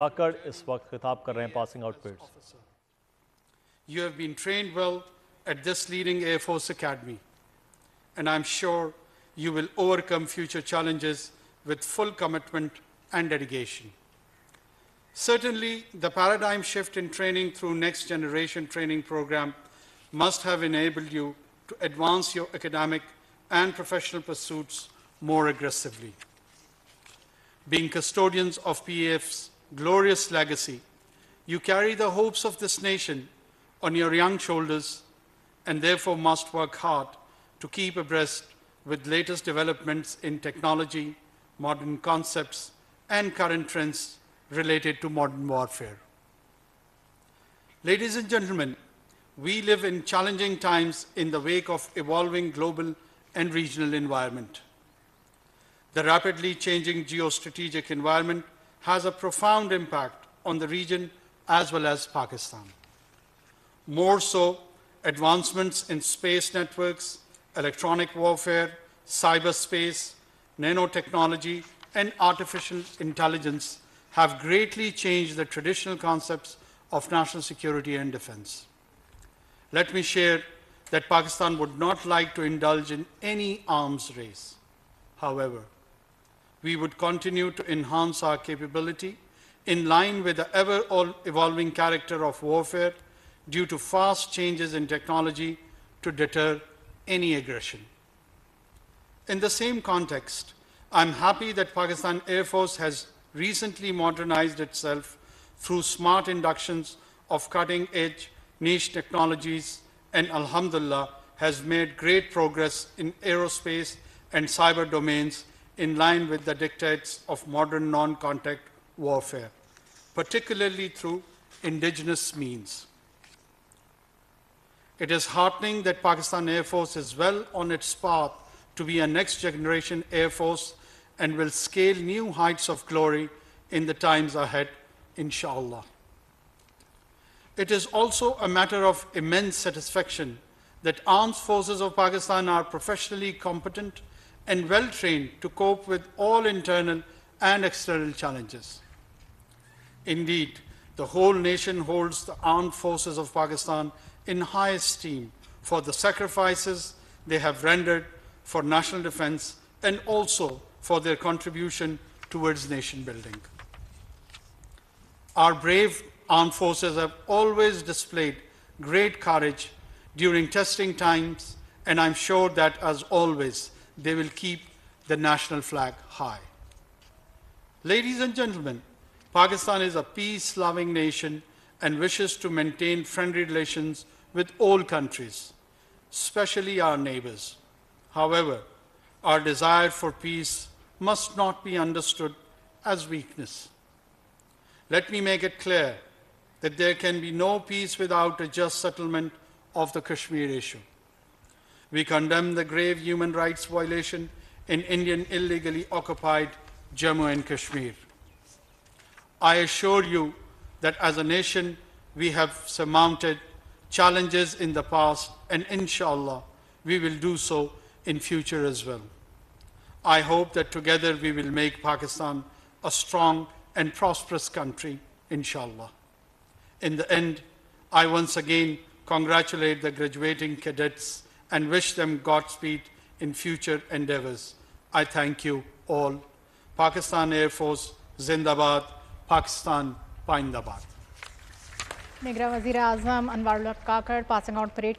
काकड़ इस वक्त खिताब कर रहे हैं passing out periods. You have been trained well at this leading Air Force Academy, and I'm sure you will overcome future challenges with full commitment and dedication. Certainly, the paradigm shift in training through Next Generation Training Program must have enabled you to advance your academic and professional pursuits more aggressively. Being custodians of PAF's glorious legacy, you carry the hopes of this nation on your young shoulders and therefore must work hard to keep abreast with latest developments in technology, modern concepts, and current trends related to modern warfare. Ladies and gentlemen, we live in challenging times in the wake of evolving global and regional environment. The rapidly changing geostrategic environment has a profound impact on the region as well as Pakistan. More so, advancements in space networks, electronic warfare, cyberspace, nanotechnology, and artificial intelligence have greatly changed the traditional concepts of national security and defense. Let me share that Pakistan would not like to indulge in any arms race. However, we would continue to enhance our capability in line with the ever-evolving character of warfare due to fast changes in technology to deter any aggression. In the same context, I'm happy that Pakistan Air Force has recently modernized itself through smart inductions of cutting-edge niche technologies and, alhamdulillah, has made great progress in aerospace and cyber domains in line with the dictates of modern non-contact warfare, particularly through indigenous means. It is heartening that Pakistan Air Force is well on its path to be a next-generation Air Force and will scale new heights of glory in the times ahead, inshallah. It is also a matter of immense satisfaction that armed forces of Pakistan are professionally competent and well-trained to cope with all internal and external challenges. Indeed, the whole nation holds the armed forces of Pakistan in high esteem for the sacrifices they have rendered for national defense and also for their contribution towards nation building. Our brave armed forces have always displayed great courage during testing times, and I'm sure that, as always, they will keep the national flag high. Ladies and gentlemen, Pakistan is a peace-loving nation and wishes to maintain friendly relations with all countries, especially our neighbors. However, our desire for peace must not be understood as weakness. Let me make it clear that there can be no peace without a just settlement of the Kashmir issue. We condemn the grave human rights violation in Indian illegally occupied Jammu and Kashmir. I assure you that as a nation, we have surmounted challenges in the past, and inshallah, we will do so in future as well. I hope that together we will make Pakistan a strong and prosperous country, inshallah. In the end, I once again congratulate the graduating cadets and wish them Godspeed in future endeavors. I thank you all. Pakistan Air Force, Zindabad, Pakistan, Paindabad. Negra Wazir Azam Anwaar Haq Kakar passing out parade.